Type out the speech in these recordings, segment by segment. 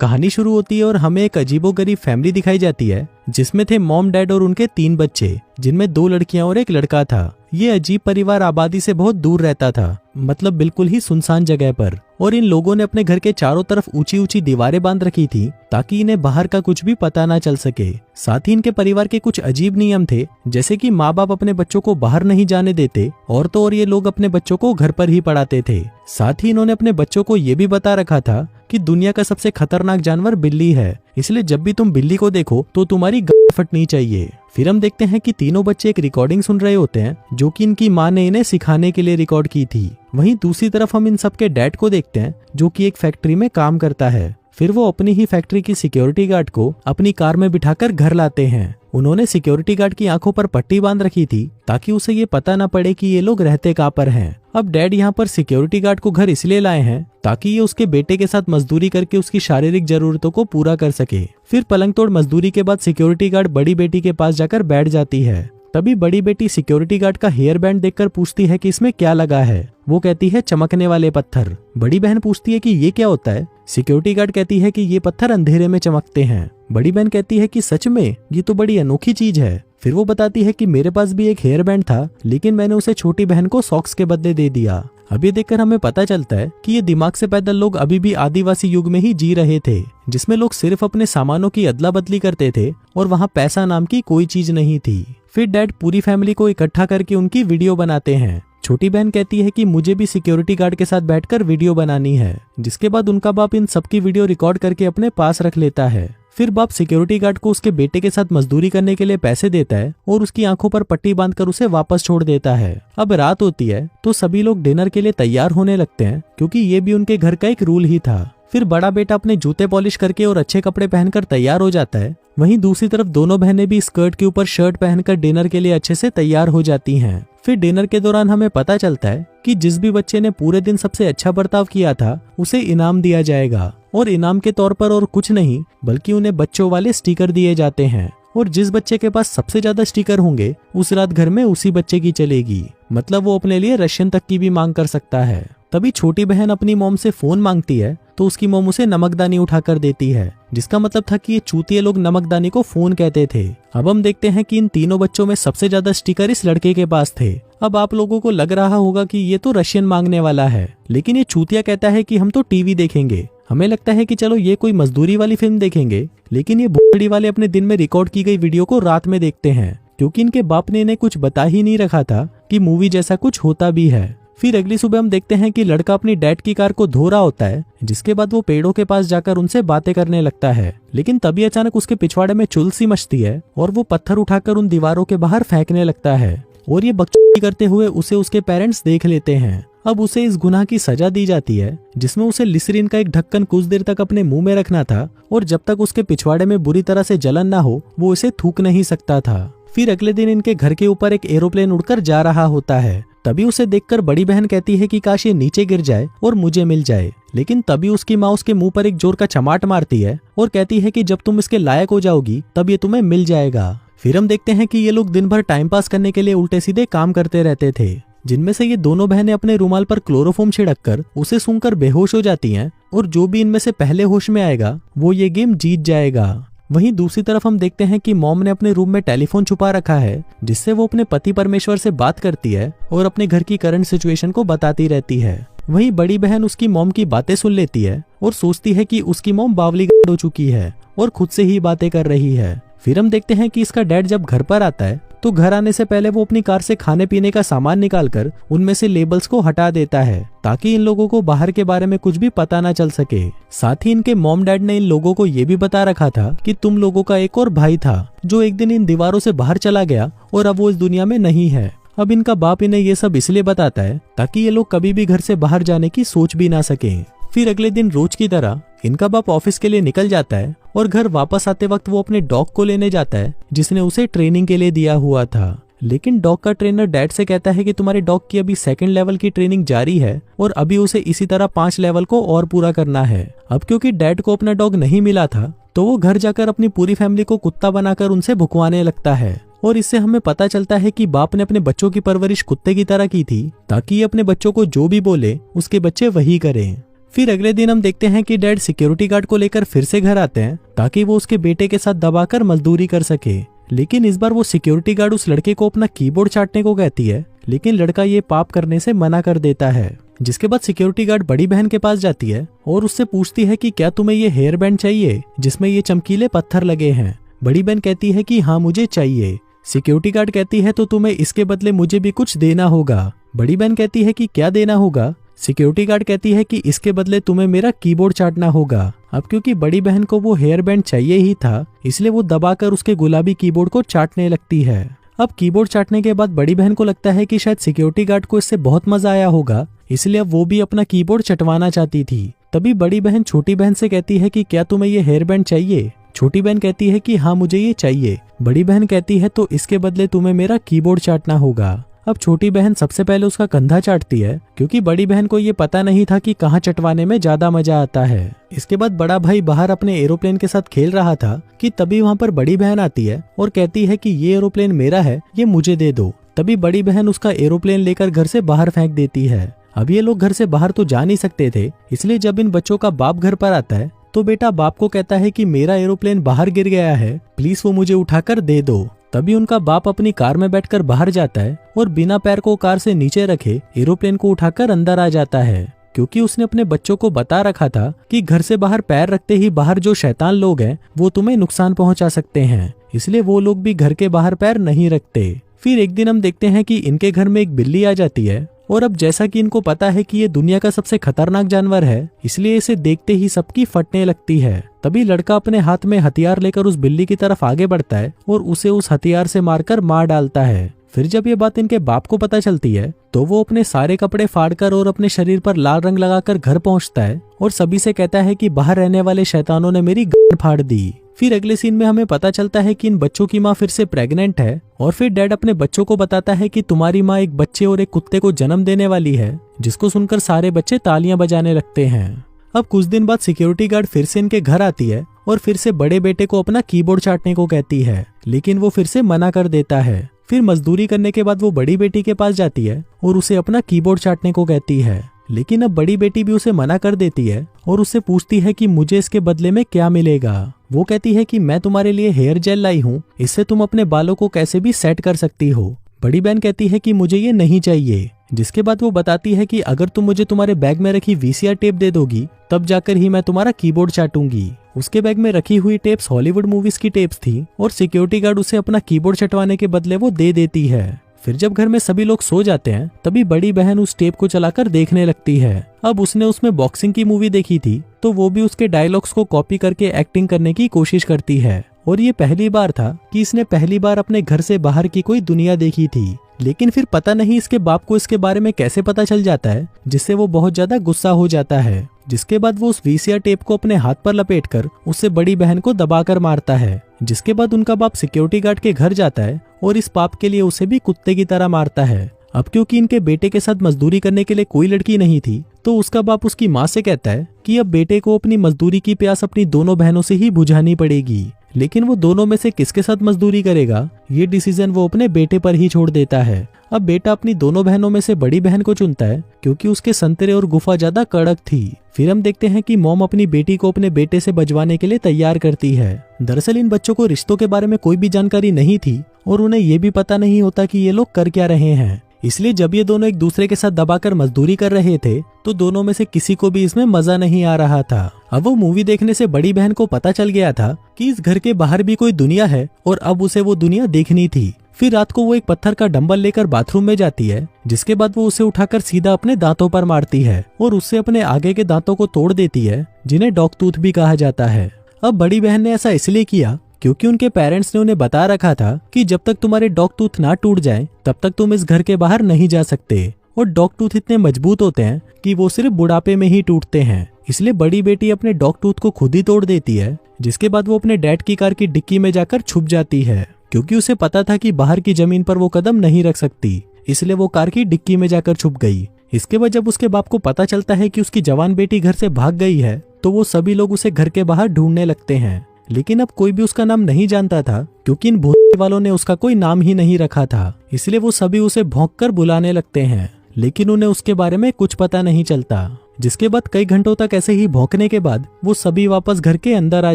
कहानी शुरू होती है और हमें एक अजीबोगरीब फैमिली दिखाई जाती है जिसमें थे मॉम, डैड और उनके 3 बच्चे, जिनमें 2 लड़कियां और 1 लड़का था। ये अजीब परिवार आबादी से बहुत दूर रहता था, मतलब बिल्कुल ही सुनसान जगह पर। और इन लोगों ने अपने घर के चारों तरफ ऊंची ऊंची दीवारें बांध रखी थी ताकि इन्हें बाहर का कुछ भी पता ना चल सके। साथ ही इनके परिवार के कुछ अजीब नियम थे, जैसे कि माँ बाप अपने बच्चों को बाहर नहीं जाने देते और तो और ये लोग अपने बच्चों को घर पर ही पढ़ाते थे। साथ ही इन्होंने अपने बच्चों को ये भी बता रखा था कि दुनिया का सबसे खतरनाक जानवर बिल्ली है, इसलिए जब भी तुम बिल्ली को देखो तो तुम्हारी गांड फटनी चाहिए। फिर हम देखते हैं कि तीनों बच्चे एक रिकॉर्डिंग सुन रहे होते हैं जो कि इनकी माँ ने इन्हें सिखाने के लिए रिकॉर्ड की थी। वहीं दूसरी तरफ हम इन सबके डैड को देखते हैं जो कि एक फैक्ट्री में काम करता है। फिर वो अपनी ही फैक्ट्री की सिक्योरिटी गार्ड को अपनी कार में बिठाकर घर लाते हैं। उन्होंने सिक्योरिटी गार्ड की आंखों पर पट्टी बांध रखी थी ताकि उसे ये पता न पड़े कि ये लोग रहते कहाँ पर हैं। अब डैड यहाँ पर सिक्योरिटी गार्ड को घर इसलिए लाए हैं ताकि ये उसके बेटे के साथ मजदूरी करके उसकी शारीरिक जरूरतों को पूरा कर सके। फिर पलंग तोड़ मजदूरी के बाद सिक्योरिटी गार्ड बड़ी बेटी के पास जाकर बैठ जाती है। तभी बड़ी बेटी सिक्योरिटी गार्ड का हेयर बैंड देखकर पूछती है कि इसमें क्या लगा है। वो कहती है चमकने वाले पत्थर। बड़ी बहन पूछती है कि ये क्या होता है। सिक्योरिटी गार्ड कहती है कि ये पत्थर अंधेरे में चमकते हैं। बड़ी बहन कहती है कि सच में, ये तो बड़ी अनोखी चीज है। फिर वो बताती है कि मेरे पास भी एक हेयर बैंड था, लेकिन मैंने उसे छोटी बहन को सॉक्स के बदले दे दिया। अब ये देखकर हमें पता चलता है कि ये दिमाग से पैदल लोग अभी भी आदिवासी युग में ही जी रहे थे, जिसमें लोग सिर्फ अपने सामानों की अदला बदली करते थे और वहाँ पैसा नाम की कोई चीज नहीं थी। फिर डैड पूरी फैमिली को इकट्ठा करके उनकी वीडियो बनाते हैं। छोटी बहन कहती है कि मुझे भी सिक्योरिटी गार्ड के साथ बैठकर वीडियो बनानी है, जिसके बाद उनका बाप इन सबकी वीडियो रिकॉर्ड करके अपने पास रख लेता है। फिर बाप सिक्योरिटी गार्ड को उसके बेटे के साथ मजदूरी करने के लिए पैसे देता है और उसकी आंखों पर पट्टी बांधकर उसे वापस छोड़ देता है। अब रात होती है तो सभी लोग डिनर के लिए तैयार होने लगते हैं, क्योंकि ये भी उनके घर का एक रूल ही था। फिर बड़ा बेटा अपने जूते पॉलिश करके और अच्छे कपड़े पहनकर तैयार हो जाता है। वहीं दूसरी तरफ दोनों बहनें भी स्कर्ट के ऊपर शर्ट पहनकर डिनर के लिए अच्छे से तैयार हो जाती हैं। फिर डिनर के दौरान हमें पता चलता है कि जिस भी बच्चे ने पूरे दिन सबसे अच्छा बर्ताव किया था उसे इनाम दिया जाएगा, और इनाम के तौर पर और कुछ नहीं बल्कि उन्हें बच्चों वाले स्टिकर दिए जाते हैं। और जिस बच्चे के पास सबसे ज्यादा स्टिकर होंगे उस रात घर में उसी बच्चे की चलेगी, मतलब वो अपने लिए रशियन तक की भी मांग कर सकता है। तभी छोटी बहन अपनी मॉम से फोन मांगती है तो उसकी मॉम उसे नमकदानी उठाकर देती है, जिसका मतलब था कि ये चूतिए लोग नमकदानी को फोन कहते थे। अब हम देखते हैं कि इन तीनों बच्चों में सबसे ज्यादा स्टिकर इस लड़के के पास थे। अब आप लोगों को लग रहा होगा कि ये तो रशियन मांगने वाला है, लेकिन ये चूतिया कहता है कि हम तो टीवी देखेंगे। हमें लगता है कि चलो ये कोई मजदूरी वाली फिल्म देखेंगे, लेकिन ये भोसड़ी वाले अपने दिन में रिकॉर्ड की गई वीडियो को रात में देखते हैं, क्योंकि इनके बाप ने इन्हें कुछ बता ही नहीं रखा था कि मूवी जैसा कुछ होता भी है। फिर अगली सुबह हम देखते हैं कि लड़का अपनी डैड की कार को धो रहा होता है, जिसके बाद वो पेड़ों के पास जाकर उनसे बातें करने लगता है। लेकिन तभी अचानक उसके पिछवाड़े में चुल सी मचती है और वो पत्थर उठाकर उन दीवारों के बाहर फेंकने लगता है, और ये बकचोदी करते हुए उसे उसके पेरेंट्स देख लेते हैं। अब उसे इस गुनाह की सजा दी जाती है, जिसमें उसे लिसरीन का एक ढक्कन कुछ देर तक अपने मुंह में रखना था, और जब तक उसके पिछवाड़े में बुरी तरह से जलन ना हो वो इसे थूक नहीं सकता था। फिर अगले दिन इनके घर के ऊपर एक एरोप्लेन उड़कर जा रहा होता है। तभी उसे देखकर बड़ी बहन कहती है कि काश ये नीचे गिर जाए और मुझे मिल जाए, लेकिन तभी उसकी माँ उसके मुंह पर एक जोर का चमाट मारती है और कहती है कि जब तुम इसके लायक हो जाओगी तब ये तुम्हें मिल जाएगा। फिर हम देखते हैं कि ये लोग दिन भर टाइम पास करने के लिए उल्टे सीधे काम करते रहते थे, जिनमें से ये दोनों बहनें अपने रुमाल पर क्लोरोफॉर्म छिड़ककर उसे सूंघकर बेहोश हो जाती हैं, और जो भी इनमें से पहले होश में आएगा वो ये गेम जीत जाएगा। वहीं दूसरी तरफ हम देखते हैं कि मॉम ने अपने रूम में टेलीफोन छुपा रखा है, जिससे वो अपने पति परमेश्वर से बात करती है और अपने घर की करंट सिचुएशन को बताती रहती है। वहीं बड़ी बहन उसकी मॉम की बातें सुन लेती है और सोचती है कि उसकी मॉम बावली हो चुकी है और खुद से ही बातें कर रही है। फिर हम देखते हैं कि इसका डैड जब घर पर आता है तो घर आने से पहले वो अपनी कार से खाने पीने का सामान निकालकर उनमें से लेबल्स को हटा देता है, ताकि इन लोगों को बाहर के बारे में कुछ भी पता ना चल सके। साथ ही इनके मॉम डैड ने इन लोगों को ये भी बता रखा था कि तुम लोगों का एक और भाई था जो एक दिन इन दीवारों से बाहर चला गया और अब वो इस दुनिया में नहीं है। अब इनका बाप इन्हें ये सब इसलिए बताता है ताकि ये लोग कभी भी घर से बाहर जाने की सोच भी ना सके। फिर अगले दिन रोज की तरह इनका बाप ऑफिस के लिए निकल जाता है और घर वापस आते वक्त वो अपने डॉग को लेने जाता है, जिसने उसे ट्रेनिंग के लिए दिया हुआ था। लेकिन डॉग का ट्रेनर डैड से कहता है कि तुम्हारे डॉग की अभी 2nd लेवल की ट्रेनिंग जारी है और अभी उसे इसी तरह 5 लेवल को और पूरा करना है। अब क्योंकि डैड को अपना डॉग नहीं मिला था तो वो घर जाकर अपनी पूरी फैमिली को कुत्ता बनाकर उनसे भुकवाने लगता है, और इससे हमें पता चलता है कि बाप ने अपने बच्चों की परवरिश कुत्ते की तरह की थी, ताकि अपने बच्चों को जो भी बोले उसके बच्चे वही करें। फिर अगले दिन हम देखते हैं कि डैड सिक्योरिटी गार्ड को लेकर फिर से घर आते हैं ताकि वो उसके बेटे के साथ दबाकर मजदूरी कर सके। लेकिन इस बार वो सिक्योरिटी गार्ड उस लड़के को अपना कीबोर्ड चाटने को कहती है, लेकिन लड़का ये पाप करने से मना कर देता है। जिसके बाद सिक्योरिटी गार्ड बड़ी बहन के पास जाती है और उससे पूछती है कि क्या तुम्हें ये हेयर बैंड चाहिए जिसमें ये चमकीले पत्थर लगे हैं। बड़ी बहन कहती है कि हाँ मुझे चाहिए। सिक्योरिटी गार्ड कहती है तो तुम्हें इसके बदले मुझे भी कुछ देना होगा। बड़ी बहन कहती है कि क्या देना होगा। सिक्योरिटी गार्ड कहती है कि इसके बदले तुम्हें मेरा कीबोर्ड चाटना होगा। अब क्योंकि बड़ी बहन को वो हेयर बैंड चाहिए ही था, इसलिए वो दबाकर उसके गुलाबी कीबोर्ड को चाटने लगती है। अब कीबोर्ड चाटने के बाद बड़ी बहन को लगता है कि शायद सिक्योरिटी गार्ड को इससे बहुत मजा आया होगा, इसलिए अब वो भी अपना कीबोर्ड चटवाना चाहती थी। तभी बड़ी बहन छोटी बहन से कहती है कि क्या तुम्हें ये हेयर बैंड चाहिए। छोटी बहन कहती है कि हाँ मुझे ये चाहिए। बड़ी बहन कहती है तो इसके बदले तुम्हें मेरा कीबोर्ड चाटना होगा। अब छोटी बहन सबसे पहले उसका कंधा चाटती है क्योंकि बड़ी बहन को ये पता नहीं था कि कहाँ चटवाने में ज्यादा मजा आता है। इसके बाद बड़ा भाई बाहर अपने एरोप्लेन के साथ खेल रहा था कि तभी वहाँ पर बड़ी बहन आती है और कहती है कि ये एरोप्लेन मेरा है, ये मुझे दे दो। तभी बड़ी बहन उसका एरोप्लेन लेकर घर से बाहर फेंक देती है। अब ये लोग घर से बाहर तो जा नहीं सकते थे, इसलिए जब इन बच्चों का बाप घर पर आता है तो बेटा बाप को कहता है कि मेरा एरोप्लेन बाहर गिर गया है, प्लीज वो मुझे उठाकर दे दो। तभी उनका बाप अपनी कार में बैठकर बाहर जाता है और बिना पैर को कार से नीचे रखे एरोप्लेन को उठाकर अंदर आ जाता है, क्योंकि उसने अपने बच्चों को बता रखा था कि घर से बाहर पैर रखते ही बाहर जो शैतान लोग हैं वो तुम्हें नुकसान पहुंचा सकते हैं, इसलिए वो लोग भी घर के बाहर पैर नहीं रखते। फिर एक दिन हम देखते हैं कि इनके घर में एक बिल्ली आ जाती है और अब जैसा कि इनको पता है कि ये दुनिया का सबसे खतरनाक जानवर है, इसलिए इसे देखते ही सबकी फटने लगती है। तभी लड़का अपने हाथ में हथियार लेकर उस बिल्ली की तरफ आगे बढ़ता है और उसे उस हथियार से मारकर मार डालता है। फिर जब ये बात इनके बाप को पता चलती है तो वो अपने सारे कपड़े फाड़कर और अपने शरीर पर लाल रंग लगाकर घर पहुंचता है और सभी से कहता है कि बाहर रहने वाले शैतानों ने मेरी गांड फाड़ दी। फिर अगले सीन में हमें पता चलता है कि इन बच्चों की माँ फिर से प्रेग्नेंट है और फिर डैड अपने बच्चों को बताता है कि तुम्हारी माँ एक बच्चे और एक कुत्ते को जन्म देने वाली है, जिसको सुनकर सारे बच्चे तालियां बजाने लगते हैं। अब कुछ दिन बाद सिक्योरिटी गार्ड फिर से इनके घर आती है और फिर से बड़े बेटे को अपना कीबोर्ड चाटने को कहती है, लेकिन वो फिर से मना कर देता है। फिर मजदूरी करने के बाद वो बड़ी बेटी के पास जाती है और उसे अपना कीबोर्ड चाटने को कहती है, लेकिन अब बड़ी बेटी भी उसे मना कर देती है और उससे पूछती है कि मुझे इसके बदले में क्या मिलेगा। वो कहती है कि मैं तुम्हारे लिए हेयर जेल लाई हूँ, इससे तुम अपने बालों को कैसे भी सेट कर सकती हो। बड़ी बहन कहती है कि मुझे ये नहीं चाहिए, जिसके बाद वो बताती है कि अगर तुम मुझे तुम्हारे बैग में रखी वीसीआर टेप दे दोगी तब जाकर ही मैं तुम्हारा कीबोर्ड चाटूंगी। उसके बैग में रखी हुई टेप्स हॉलीवुड मूवीज की टेप्स थी और सिक्योरिटी गार्ड उसे अपना कीबोर्ड चटवाने के बदले वो दे देती है। फिर जब घर में सभी लोग सो जाते हैं तभी बड़ी बहन उस टेप को चलाकर देखने लगती है। अब उसने उसमें बॉक्सिंग की मूवी देखी थी तो वो भी उसके डायलॉग्स को कॉपी करके एक्टिंग करने की कोशिश करती है और ये पहली बार था कि इसने पहली बार अपने घर से बाहर की कोई दुनिया देखी थी। लेकिन फिर पता नहीं इसके बाप को इसके बारे में कैसे पता चल जाता है, जिससे वो बहुत ज्यादा गुस्सा हो जाता है। जिसके बाद वो उस वीसीआर टेप को अपने हाथ पर लपेटकर उससे बड़ी बहन को दबाकर मारता है। जिसके बाद उनका बाप सिक्योरिटी गार्ड के घर जाता है और इस पाप के लिए उसे भी कुत्ते की तरह मारता है। अब क्योंकि इनके बेटे के साथ मजदूरी करने के लिए कोई लड़की नहीं थी तो उसका बाप उसकी माँ से कहता है कि अब बेटे को अपनी मजदूरी की प्यास अपनी दोनों बहनों से ही बुझानी पड़ेगी। लेकिन वो दोनों में से किसके साथ मजदूरी करेगा ये डिसीजन वो अपने बेटे पर ही छोड़ देता है। अब बेटा अपनी दोनों बहनों में से बड़ी बहन को चुनता है क्योंकि उसके संतरे और गुफा ज्यादा कड़क थी। फिर हम देखते हैं कि मॉम अपनी बेटी को अपने बेटे से बजवाने के लिए तैयार करती है। दरअसल इन बच्चों को रिश्तों के बारे में कोई भी जानकारी नहीं थी और उन्हें ये भी पता नहीं होता कि ये लोग कर क्या रहे हैं, इसलिए जब ये दोनों एक दूसरे के साथ दबाकर मजदूरी कर रहे थे तो दोनों में से किसी को भी इसमें मजा नहीं आ रहा था। अब वो मूवी देखने से बड़ी बहन को पता चल गया था कि इस घर के बाहर भी कोई दुनिया है और अब उसे वो दुनिया देखनी थी। फिर रात को वो एक पत्थर का डंबल लेकर बाथरूम में जाती है, जिसके बाद वो उसे उठाकर सीधा अपने दांतों पर मारती है और उससे अपने आगे के दांतों को तोड़ देती है, जिन्हें डॉग टूथ भी कहा जाता है। अब बड़ी बहन ने ऐसा इसलिए किया क्योंकि उनके पेरेंट्स ने उन्हें बता रखा था कि जब तक तुम्हारे डॉग टूथ ना टूट जाए तब तक तुम इस घर के बाहर नहीं जा सकते। और डॉग टूथ इतने मजबूत होते हैं कि वो सिर्फ बुढ़ापे में ही टूटते हैं, इसलिए बड़ी बेटी अपने डॉग टूथ को खुद ही तोड़ देती है। जिसके बाद वो अपने डैड की कार की डिक्की में जाकर छुप जाती है, क्योंकि उसे पता था कि बाहर की जमीन पर वो कदम नहीं रख सकती, इसलिए वो कार की डिक्की में जाकर छुप गई। इसके बाद जब उसके बाप को पता चलता है कि उसकी जवान बेटी घर से भाग गई है तो वो सभी लोग उसे घर के बाहर ढूंढने लगते हैं। लेकिन अब कोई भी उसका नाम नहीं जानता था क्योंकि इन भूत वालों ने उसका कोई नाम ही नहीं रखा था, इसलिए वो सभी उसे भौंक कर बुलाने लगते हैं, लेकिन उन्हें उसके बारे में कुछ पता नहीं चलता। जिसके बाद कई घंटों तक ऐसे ही भौंकने के बाद वो सभी वापस घर के अंदर आ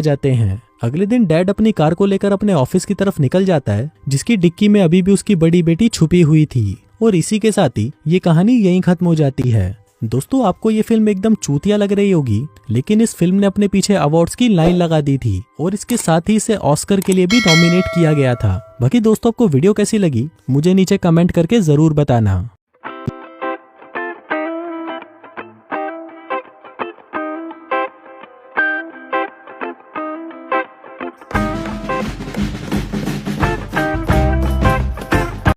जाते हैं। अगले दिन डैड अपनी कार को लेकर अपने ऑफिस की तरफ निकल जाता है, जिसकी डिक्की में अभी भी उसकी बड़ी बेटी छुपी हुई थी। और इसी के साथ ही ये कहानी यहीं खत्म हो जाती है। दोस्तों, आपको ये फिल्म एकदम चूतिया लग रही होगी, लेकिन इस फिल्म ने अपने पीछे अवार्ड्स की लाइन लगा दी थी और इसके साथ ही इसे ऑस्कर के लिए भी नॉमिनेट किया गया था। बाकी दोस्तों, आपको वीडियो कैसी लगी मुझे नीचे कमेंट करके जरूर बताना।